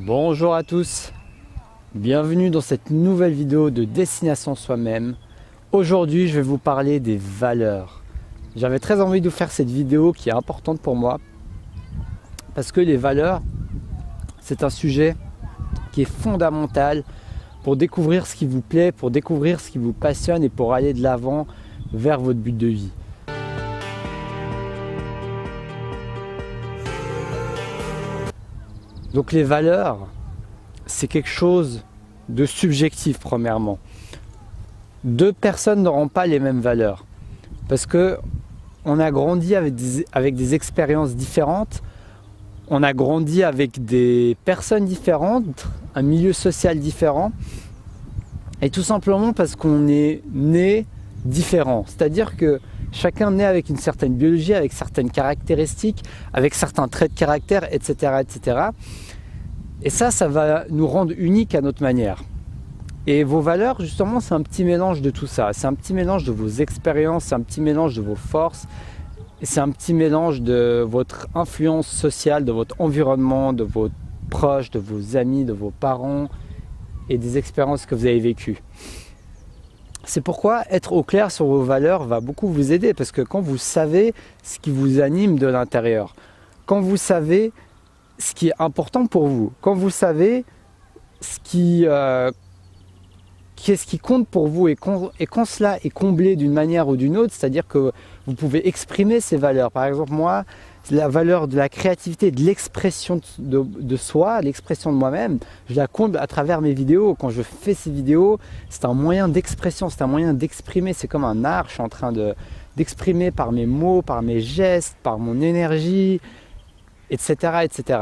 Bonjour à tous, bienvenue dans cette nouvelle vidéo de Destination Soi-même. Aujourd'hui, je vais vous parler des valeurs. J'avais très envie de vous faire cette vidéo qui est importante pour moi parce que les valeurs, c'est un sujet qui est fondamental pour découvrir ce qui vous plaît, pour découvrir ce qui vous passionne et pour aller de l'avant vers votre but de vie. Donc les valeurs, c'est quelque chose de subjectif premièrement. Deux personnes n'auront pas les mêmes valeurs parce que on a grandi avec des expériences différentes, on a grandi avec des personnes différentes, un milieu social différent et tout simplement parce qu'on est né différent. C'est-à-dire que chacun naît avec une certaine biologie, avec certaines caractéristiques, avec certains traits de caractère, etc. etc. Et ça va nous rendre uniques à notre manière. Et vos valeurs, justement, c'est un petit mélange de tout ça. C'est un petit mélange de vos expériences, c'est un petit mélange de vos forces, et c'est un petit mélange de votre influence sociale, de votre environnement, de vos proches, de vos amis, de vos parents, et des expériences que vous avez vécues. C'est pourquoi être au clair sur vos valeurs va beaucoup vous aider, parce que quand vous savez ce qui vous anime de l'intérieur, quand vous savez ce qui est important pour vous, quand vous savez qu'est-ce qui compte pour vous et quand cela est comblé d'une manière ou d'une autre, c'est-à-dire que vous pouvez exprimer ces valeurs. Par exemple, moi, la valeur de la créativité, de l'expression de soi, l'expression de moi-même, je la comble à travers mes vidéos. Quand je fais ces vidéos, c'est un moyen d'expression, c'est un moyen d'exprimer, c'est comme un art, je suis en train d'exprimer par mes mots, par mes gestes, par mon énergie, etc., etc.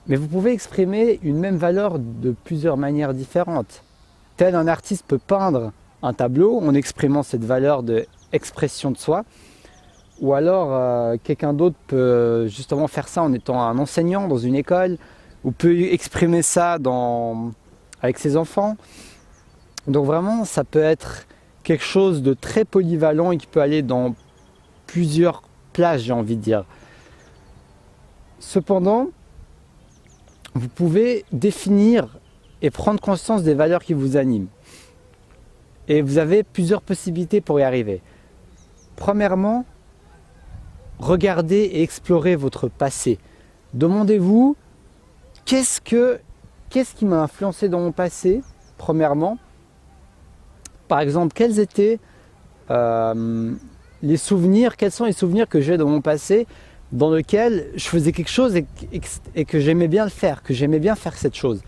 Mais vous pouvez exprimer une même valeur de plusieurs manières différentes. Tel un artiste peut peindre un tableau en exprimant cette valeur d'expression de soi, ou alors quelqu'un d'autre peut justement faire ça en étant un enseignant dans une école, ou peut exprimer ça avec ses enfants. Donc vraiment, ça peut être quelque chose de très polyvalent et qui peut aller dans plusieurs places, j'ai envie de dire. Cependant, vous pouvez définir et prendre conscience des valeurs qui vous animent. Et vous avez plusieurs possibilités pour y arriver. Premièrement, regardez et explorez votre passé. Demandez-vous, qu'est-ce qui m'a influencé dans mon passé, premièrement. Par exemple, quels étaient les souvenirs, quels sont les souvenirs que j'ai dans mon passé dans lequel je faisais quelque chose et que j'aimais bien le faire, que j'aimais bien faire cette chose.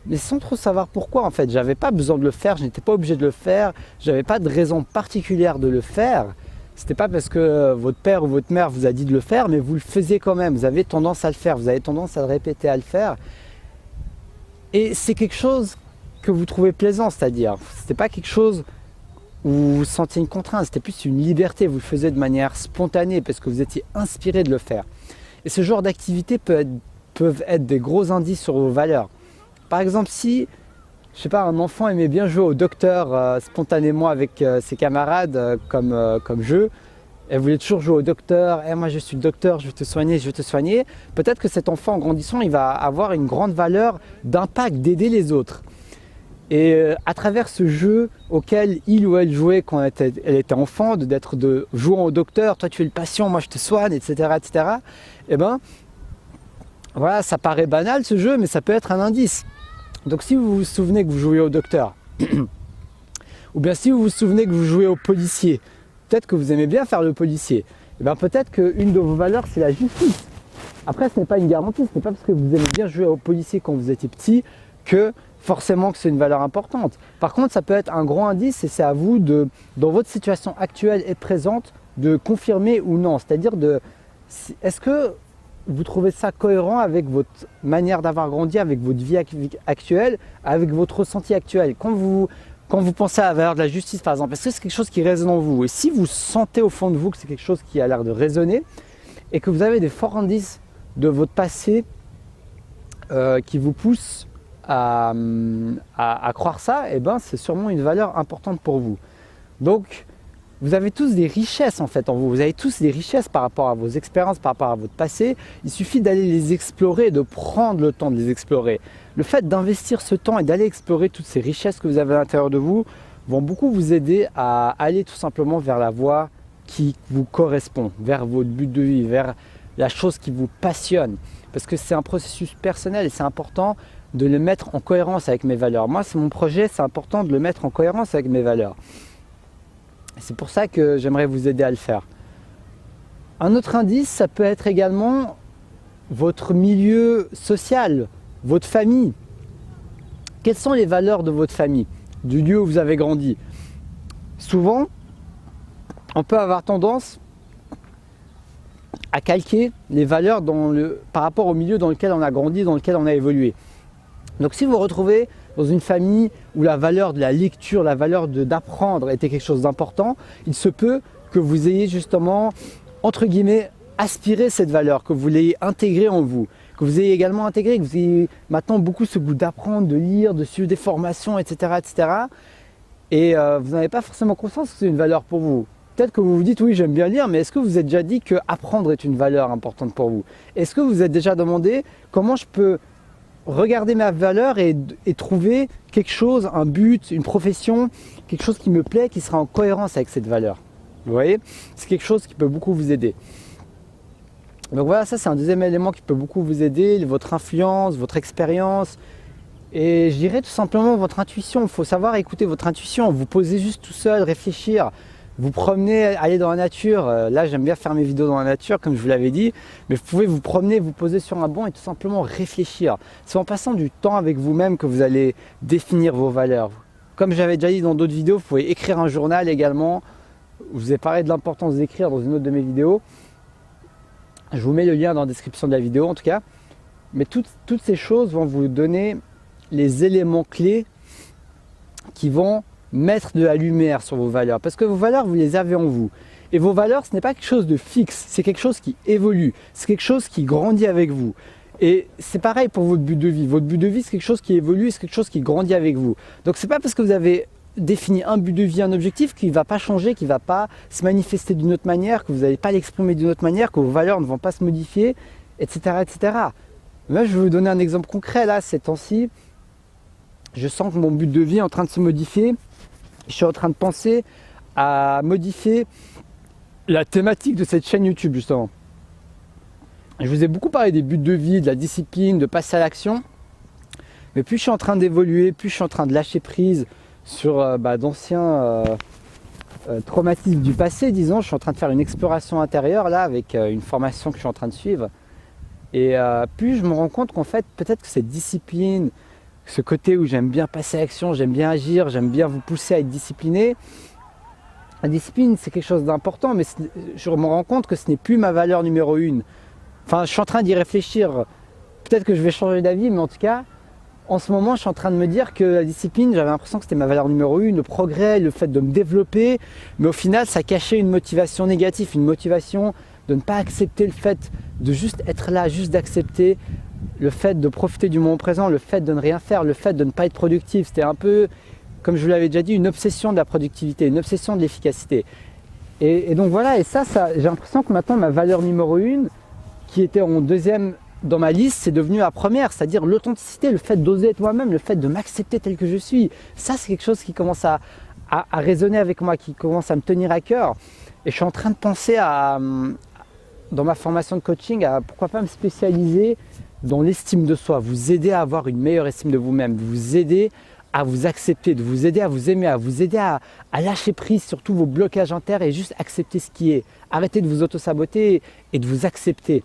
Mais sans trop savoir pourquoi en fait, j'avais pas besoin de le faire, je n'étais pas obligé de le faire, j'avais pas de raison particulière de le faire. C'était pas parce que votre père ou votre mère vous a dit de le faire, mais vous le faisiez quand même, vous avez tendance à le faire, vous avez tendance à le répéter, à le faire. Et c'est quelque chose que vous trouvez plaisant, c'est-à-dire, c'était pas quelque chose où vous sentiez une contrainte, c'était plus une liberté, vous le faisiez de manière spontanée parce que vous étiez inspiré de le faire. Et ce genre d'activités peuvent être des gros indices sur vos valeurs. Par exemple, si, je sais pas, un enfant aimait bien jouer au docteur spontanément avec ses camarades comme jeu, elle voulait toujours jouer au docteur, moi je suis le docteur, je vais te soigner, je vais te soigner. Peut-être que cet enfant en grandissant, il va avoir une grande valeur d'impact, d'aider les autres. Et à travers ce jeu auquel il ou elle jouait quand elle était enfant, de jouant au docteur, toi tu es le patient, moi je te soigne, etc. etc. Et ben voilà, ça paraît banal ce jeu, mais ça peut être un indice. Donc si vous vous souvenez que vous jouez au docteur, ou bien si vous vous souvenez que vous jouez au policier, peut-être que vous aimez bien faire le policier, et bien peut-être qu'une de vos valeurs c'est la justice. Après ce n'est pas une garantie, ce n'est pas parce que vous aimez bien jouer au policier quand vous étiez petit que forcément que c'est une valeur importante. Par contre, ça peut être un gros indice et c'est à vous, dans votre situation actuelle et présente, de confirmer ou non. C'est-à-dire, est-ce que vous trouvez ça cohérent avec votre manière d'avoir grandi, avec votre vie actuelle, avec votre ressenti actuel. Quand vous pensez à la valeur de la justice, par exemple, est-ce que c'est quelque chose qui résonne en vous? Et si vous sentez au fond de vous que c'est quelque chose qui a l'air de résonner et que vous avez des forts indices de votre passé qui vous poussent à croire ça, eh ben, c'est sûrement une valeur importante pour vous. Donc, vous avez tous des richesses en fait en vous. Vous avez tous des richesses par rapport à vos expériences, par rapport à votre passé. Il suffit d'aller les explorer, de prendre le temps de les explorer. Le fait d'investir ce temps et d'aller explorer toutes ces richesses que vous avez à l'intérieur de vous vont beaucoup vous aider à aller tout simplement vers la voie qui vous correspond, vers votre but de vie, vers la chose qui vous passionne. Parce que c'est un processus personnel et c'est important de le mettre en cohérence avec mes valeurs. Moi, c'est mon projet, c'est important de le mettre en cohérence avec mes valeurs. C'est pour ça que j'aimerais vous aider à le faire. Un autre indice, ça peut être également votre milieu social, votre famille. Quelles sont les valeurs de votre famille, du lieu où vous avez grandi? Souvent, on peut avoir tendance à calquer les valeurs par rapport au milieu dans lequel on a grandi, dans lequel on a évolué. Donc si vous vous retrouvez dans une famille où la valeur de la lecture, la valeur d'apprendre était quelque chose d'important, il se peut que vous ayez justement, entre guillemets, aspiré cette valeur, que vous l'ayez intégrée en vous, que vous ayez également intégré, que vous ayez maintenant beaucoup ce goût d'apprendre, de lire, de suivre des formations, etc. etc. Et vous n'avez pas forcément conscience que c'est une valeur pour vous. Peut-être que vous vous dites, oui, j'aime bien lire, mais est-ce que vous êtes déjà dit que apprendre est une valeur importante pour vous? Est-ce que vous vous êtes déjà demandé comment je peux regarder ma valeur et trouver quelque chose, un but, une profession, quelque chose qui me plaît, qui sera en cohérence avec cette valeur? Vous voyez? C'est quelque chose qui peut beaucoup vous aider. Donc voilà, ça c'est un deuxième élément qui peut beaucoup vous aider, votre influence, votre expérience. Et je dirais tout simplement votre intuition. Il faut savoir écouter votre intuition. Vous posez juste tout seul, réfléchir. Vous promenez, aller dans la nature. Là, j'aime bien faire mes vidéos dans la nature, comme je vous l'avais dit. Mais vous pouvez vous promener, vous poser sur un banc et tout simplement réfléchir. C'est en passant du temps avec vous-même que vous allez définir vos valeurs. Comme j'avais déjà dit dans d'autres vidéos, vous pouvez écrire un journal également. Je vous ai parlé de l'importance d'écrire dans une autre de mes vidéos. Je vous mets le lien dans la description de la vidéo en tout cas. Mais toutes ces choses vont vous donner les éléments clés qui vont mettre de la lumière sur vos valeurs. Parce que vos valeurs, vous les avez en vous. Et vos valeurs, ce n'est pas quelque chose de fixe, c'est quelque chose qui évolue, c'est quelque chose qui grandit avec vous. Et c'est pareil pour votre but de vie. Votre but de vie, c'est quelque chose qui évolue, c'est quelque chose qui grandit avec vous. Donc c'est pas parce que vous avez défini un but de vie, un objectif, qui ne va pas changer, qui ne va pas se manifester d'une autre manière, que vous n'allez pas l'exprimer d'une autre manière, que vos valeurs ne vont pas se modifier, etc. etc. Moi, je vais vous donner un exemple concret là, ces temps-ci. Je sens que mon but de vie est en train de se modifier. Je suis en train de penser à modifier la thématique de cette chaîne YouTube justement. Je vous ai beaucoup parlé des buts de vie, de la discipline, de passer à l'action. Mais plus je suis en train d'évoluer, plus je suis en train de lâcher prise sur d'anciens traumatismes du passé, disons. Je suis en train de faire une exploration intérieure là avec une formation que je suis en train de suivre. Et plus je me rends compte qu'en fait, peut-être que cette discipline, ce côté où j'aime bien passer à l'action, j'aime bien agir, j'aime bien vous pousser à être discipliné. La discipline, c'est quelque chose d'important, mais je me rends compte que ce n'est plus ma valeur numéro une. Enfin, je suis en train d'y réfléchir. Peut-être que je vais changer d'avis, mais en tout cas, en ce moment, je suis en train de me dire que la discipline, j'avais l'impression que c'était ma valeur numéro une, le progrès, le fait de me développer, mais au final, ça cachait une motivation négative, une motivation de ne pas accepter le fait de juste être là, juste d'accepter le fait de profiter du moment présent, le fait de ne rien faire, le fait de ne pas être productif. C'était un peu, comme je vous l'avais déjà dit, une obsession de la productivité, une obsession de l'efficacité. Et donc voilà, et ça j'ai l'impression que maintenant ma valeur numéro une, qui était en deuxième dans ma liste, c'est devenu la première, c'est-à-dire l'authenticité, le fait d'oser être moi-même, le fait de m'accepter tel que je suis. Ça, c'est quelque chose qui commence à résonner avec moi, qui commence à me tenir à cœur. Et je suis en train de penser dans ma formation de coaching, à pourquoi pas me spécialiser dans l'estime de soi, vous aider à avoir une meilleure estime de vous-même, vous aider à vous accepter, de vous aider à vous aimer, à vous aider à lâcher prise sur tous vos blocages internes et juste accepter ce qui est. Arrêtez de vous auto-saboter et de vous accepter.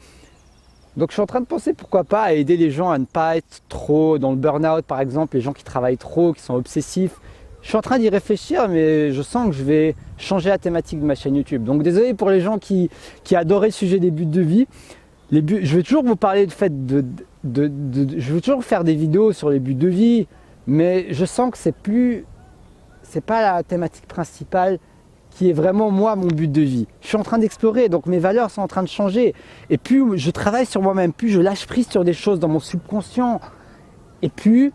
Donc je suis en train de penser pourquoi pas à aider les gens à ne pas être trop dans le burn-out par exemple, les gens qui travaillent trop, qui sont obsessifs. Je suis en train d'y réfléchir, mais je sens que je vais changer la thématique de ma chaîne YouTube. Donc désolé pour les gens qui adoraient le sujet des buts de vie. Je vais toujours vous parler du fait je vais toujours faire des vidéos sur les buts de vie, mais je sens que c'est pas la thématique principale qui est vraiment moi mon but de vie. Je suis en train d'explorer, donc mes valeurs sont en train de changer. Et plus je travaille sur moi-même, plus je lâche prise sur des choses dans mon subconscient, et plus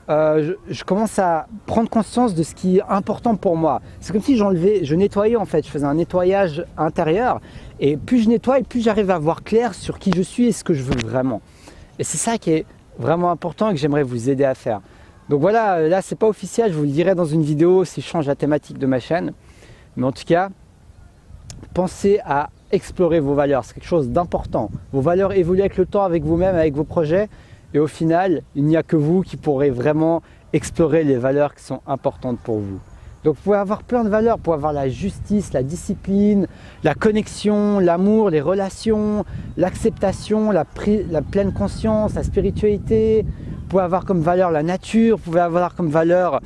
je commence à prendre conscience de ce qui est important pour moi. C'est comme si je nettoyais en fait, je faisais un nettoyage intérieur et plus je nettoie, plus j'arrive à voir clair sur qui je suis et ce que je veux vraiment. Et c'est ça qui est vraiment important et que j'aimerais vous aider à faire. Donc voilà, là c'est pas officiel, je vous le dirai dans une vidéo si je change la thématique de ma chaîne. Mais en tout cas, pensez à explorer vos valeurs, c'est quelque chose d'important. Vos valeurs évoluent avec le temps, avec vous-même, avec vos projets. Et au final, il n'y a que vous qui pourrez vraiment explorer les valeurs qui sont importantes pour vous. Donc vous pouvez avoir plein de valeurs, vous pouvez avoir la justice, la discipline, la connexion, l'amour, les relations, l'acceptation, la pleine conscience, la spiritualité. Vous pouvez avoir comme valeur la nature, vous pouvez avoir comme valeur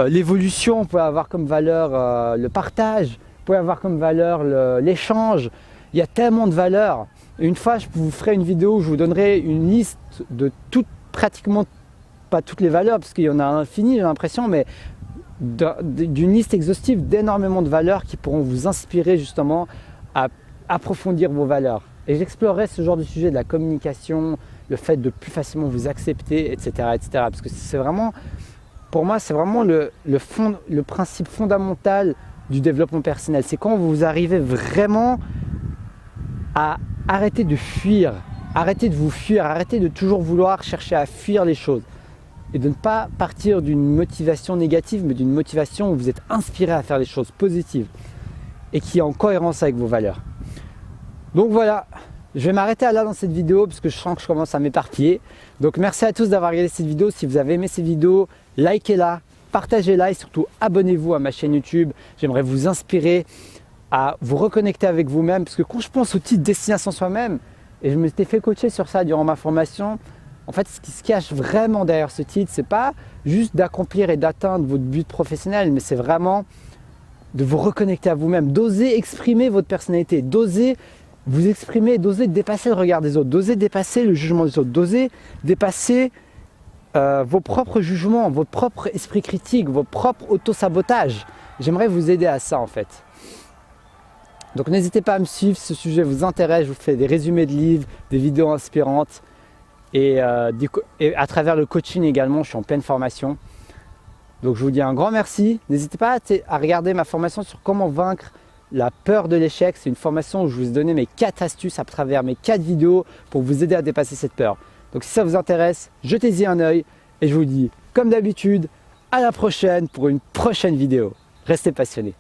l'évolution, vous pouvez avoir comme valeur le partage, vous pouvez avoir comme valeur l'échange. Il y a tellement de valeurs. Une fois, je vous ferai une vidéo où je vous donnerai une liste de toutes, pratiquement pas toutes les valeurs, parce qu'il y en a infini, j'ai l'impression, mais d'une liste exhaustive d'énormément de valeurs qui pourront vous inspirer justement à approfondir vos valeurs. Et j'explorerai ce genre de sujet de la communication, le fait de plus facilement vous accepter, etc. etc. parce que c'est vraiment, pour moi, c'est vraiment le principe fondamental du développement personnel. C'est quand vous arrivez vraiment à arrêter de fuir, arrêtez de vous fuir, arrêtez de toujours vouloir chercher à fuir les choses et de ne pas partir d'une motivation négative mais d'une motivation où vous êtes inspiré à faire des choses positives et qui est en cohérence avec vos valeurs. Donc voilà, je vais m'arrêter là dans cette vidéo parce que je sens que je commence à m'éparpiller. Donc merci à tous d'avoir regardé cette vidéo. Si vous avez aimé cette vidéo, likez-la, partagez-la et surtout abonnez-vous à ma chaîne YouTube. J'aimerais vous inspirer à vous reconnecter avec vous-même, parce que quand je pense au titre Destination Soi-même, et je me suis fait coacher sur ça durant ma formation, en fait ce qui se cache vraiment derrière ce titre, c'est pas juste d'accomplir et d'atteindre votre but professionnel, mais c'est vraiment de vous reconnecter à vous-même, d'oser exprimer votre personnalité, d'oser vous exprimer, d'oser dépasser le regard des autres, d'oser dépasser le jugement des autres, d'oser dépasser vos propres jugements, votre propre esprit critique, votre propre auto-sabotage. J'aimerais vous aider à ça en fait. Donc n'hésitez pas à me suivre, si ce sujet vous intéresse, je vous fais des résumés de livres, des vidéos inspirantes et à travers le coaching également, je suis en pleine formation. Donc je vous dis un grand merci. N'hésitez pas à regarder ma formation sur comment vaincre la peur de l'échec. C'est une formation où je vous ai donné mes 4 astuces à travers mes 4 vidéos pour vous aider à dépasser cette peur. Donc si ça vous intéresse, jetez-y un œil et je vous dis comme d'habitude, à la prochaine pour une prochaine vidéo. Restez passionnés.